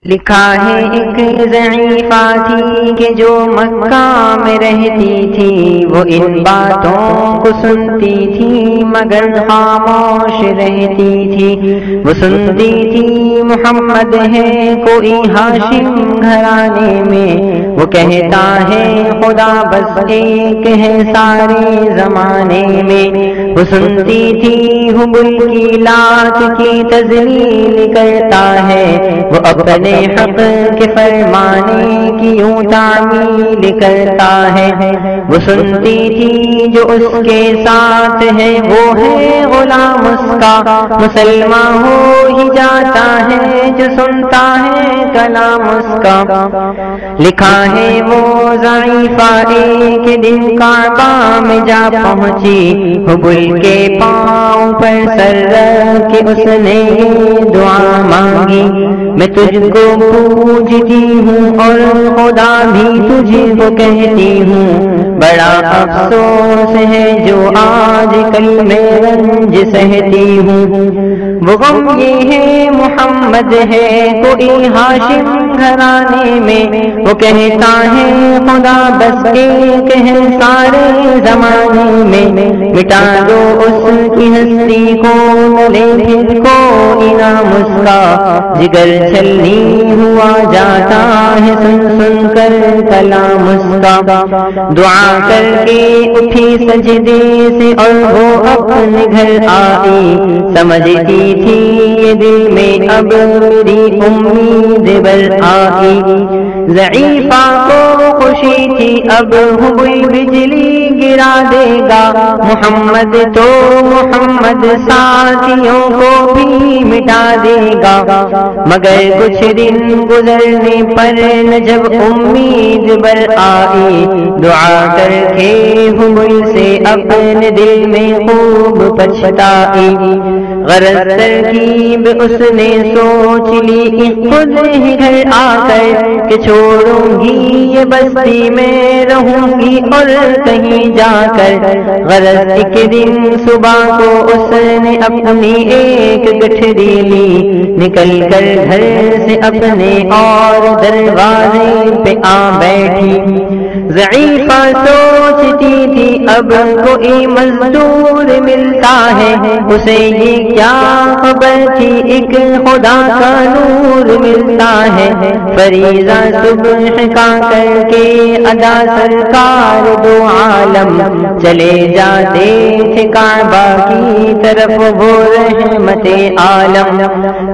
لکھا ہے ایک ضعیفہ تھی کہ جو مکہ میں رہتی تھی، وہ ان باتوں کو سنتی تھی مگر خاموش رہتی تھی۔ وہ سنتی تھی محمد ہے کوئی ہاشم گھرانے میں، وہ کہتا ہے خدا بس ایک ہے سارے زمانے میں۔ وہ سنتی تھی حبل کی لات کی تذلیل کرتا ہے، وہ اپنے حق کے فرمانے کی یوں تعمیل کرتا ہے۔ وہ سنتی تھی جو اس کے ساتھ ہے وہ ہے غلام اس کا، مسلمان ہو ہی جاتا ہے جو سنتا ہے کلام اس کا۔ لکھا ہے وہ ضعیفہ ایک دن کعبہ میں جا پہنچی، حبل کے پاؤں پر سر رکھ کے اس نے یہ دعا مانگی، میں تجھ کو پوجتی ہوں اور خدا بھی تجھ کو کہتی ہوں، بڑا افسوس ہے جو آج کل میں رنج سہتی ہوں۔ وہ غم یہ ہے محمد ہے کوئی ہاشم گھرانے میں، وہ کہتا ہے خدا بس ایک ہے سارے زمانے میں، مٹا دو اس کی ہستی کو ملے پھر کوئی نام اس کا، جگر چھلنی ہوا جاتا ہے سن سن کر کلام اس کا۔ دعا کر کے اٹھی سجدے سے اور وہ اپنے گھر آئی، سمجھتی تھی یہ دل میں اب میری امید بر آئی۔ ضعیفہ کو خوشی تھی اب حبل بجلی گرا دے گا، محمد تو محمد ساتھیوں کو بھی مٹا دے گا، مگر کچھ دن گزرنے پر نہ جب امید بر آئی، دعا کر کے حبل سے اپنے دل میں خوب پچھتائی۔ غرض ترکیب اس نے سوچ لی خود ہی گھر آ کر کہ چھوڑوں گی یہ بستی میں رہوں گی اور کہیں جا کر۔ غرض ایک دن صبح کو اس نے اپنی ایک گٹھری لی، نکل کر گھر سے اپنے اور دروازے پہ آ بیٹھی۔ ضعیفہ سوچتی تھی اب کوئی مزدور ملتا ہے، اسے یہ کیا خبر تھی ایک خدا کا نور ملتا ہے۔ فریضہ صبح کا کر کے ادا سرکار دو عالم چلے جاتے تھے کعبہ کی طرف وہ رحمت عالم۔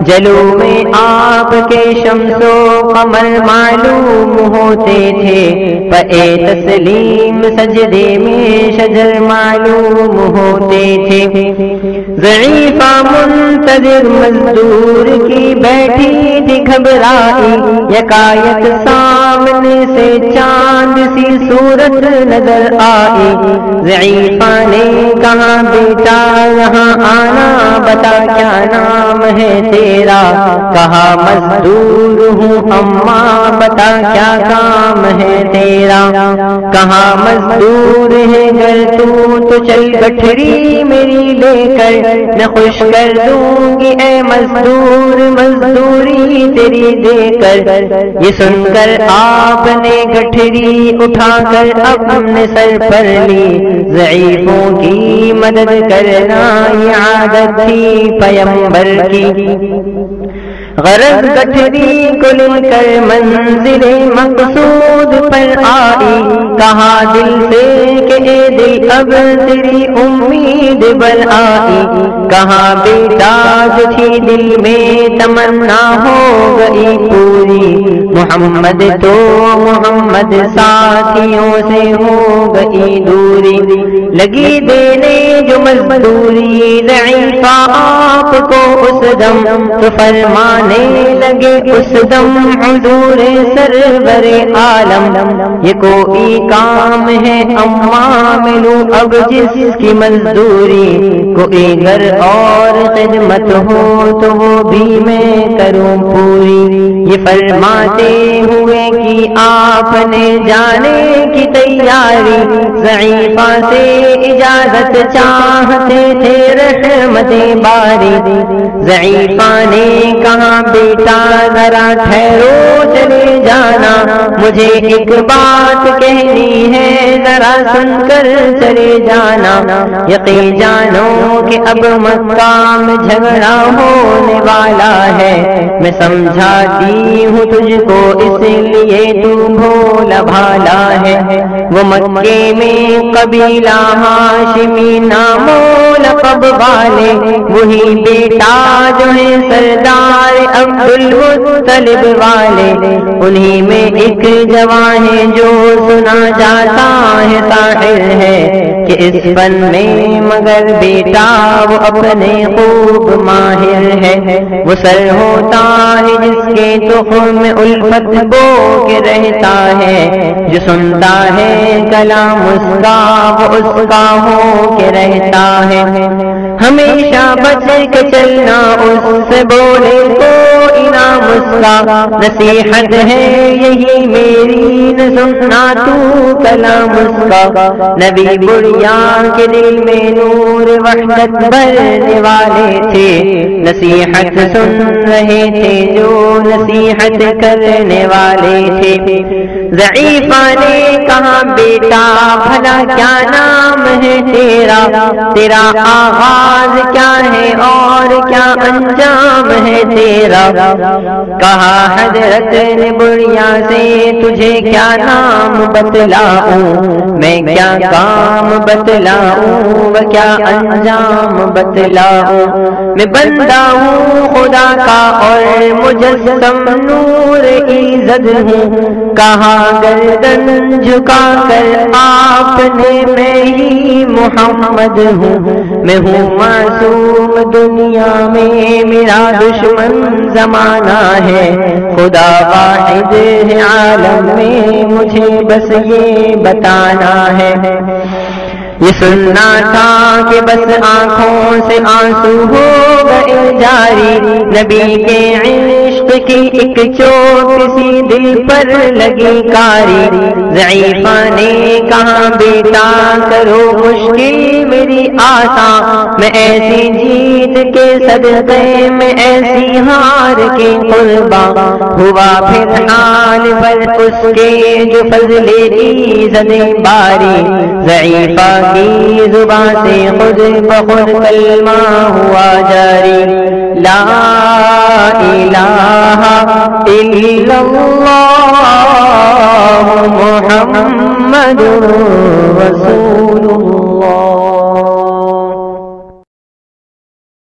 جلو میں آپ کے شمس و قمر معلوم ہوتے تھے، پے تسلیم سجدے میں شجر معلوم ہوتے تھے۔ ضعیفہ منتظر مزدور کی بیٹھی تھی گھبرائی، یکایک سامنے سے چاند سی صورت نظر آئی۔ ضعیفہ نے کہا بیٹا یہاں آنا، بتا کیا نام ہے تیرا؟ کہا مزدور ہوں اماں، بتا کیا کام ہے تیرا؟ کہا مزدور ہے گر تو چل گٹھری میری لے کر، میں خوش کر دوں گی اے مزدور مزدوری تیری دے کر۔ یہ سن کر آپ نے گٹھری اٹھا کر اپنے سر پر لی، ضعیفوں کی مدد کرنا یہ عادت تھی پیغمبر کی۔ غرض گٹھری کو لے کر منزل مقصود پر آئی، کہا دل سے کہ اے دل اب تیری امید بر آئی۔ کہا بیٹا جو تھی دل میں تمنا ہو گئی پوری، محمد تو محمد ساتھیوں سے ہو گئی دوری۔ لگی دینے جو مزدوری ضعیفہ آپ کو اس دم، تو فرمانے لگے اس دم حضور سرور عالم، یہ کوئی کام ہے اماں ملوں اب جس کی مزدوری، کوئی گھر اور خدمت ہو تو وہ بھی میں کروں پوری۔ یہ فرماتے ہوئے کہ آپ نے جانے کی تیاری، ضعیفہ سے اجازت چاہتے تھے رحمت باری۔ ضعیفہ نے کہا کہاں بیٹا ذرا ٹھہرو چلے جانا، مجھے ایک بات کہنی ہے ذرا سن کر چلے جانا، یقین جانو کہ اب مکہ میں جھگڑا ہونے والا ہے، میں سمجھاتی ہوں تجھ کو اس لیے تو بھولا بھالا ہے۔ وہ مکے میں قبیلہ ہاشمی نامو لقب والے، وہی بیٹا جو ہے سردار عبد المطلب والے، انہی میں ایک جوان ہے جو سنا جاتا ہے ساحر ہے، کہ اس فن میں مگر بیٹا وہ اپنے خوب ماہر ہے۔ وہ سر ہوتا ہے جس کے تخم میں الفت بو کے رہتا ہے، جو سنتا ہے کلام اس کا وہ اس کا ہو کے رہتا ہے۔ ہمیشہ بچ کے چلنا اس سے بولے تو انعام اس کا، نصیحت ہے یہی میری نہ سننا تو کلام اس کا۔ نبی بڑیا کے دل میں نور وحدت بھرنے والے تھے، نصیحت سن رہے تھے جو نصیحت کرنے والے تھے۔ ضعیفہ نے کہا بیٹا بھلا کیا نام ہے تیرا، تیرا آغاز کیا ہے اور کیا انجام ہے تیرا؟ کہا حضرت نے بڑیا سے تجھے کیا نام بتلاؤں، میں کیا کام بتلاؤں و کیا انجام بتلاؤں، میں بندہ ہوں خدا کا اور مجسم نور ایزد ہوں، کہا گردن جھکا کر آپ نے میں ہی محمد ہوں، میں ہوں معصوم دنیا میں میرا دشمن زمانہ ہے، خدا واحد ہے عالم میں مجھے بس یہ بتانا ہے۔ یہ سننا تھا کہ بس آنکھوں سے آنسو ہو گئے جاری، نبی کے عشق کی ایک چوٹ سی دل پر لگی کاری۔ ضعیفہ نے کہا بیٹا کرو مشکل میری آساں، میں ایسی جیت کے صدقے میں ایسی ہار کے قرباں، ہوا پھر حال پر اس کے جو فضل ایزد باری، ضعیفہ کی زبان سے خود بخود کلمہ ہوا جاری، لا الہ الا اللہ محمد رسول اللہ۔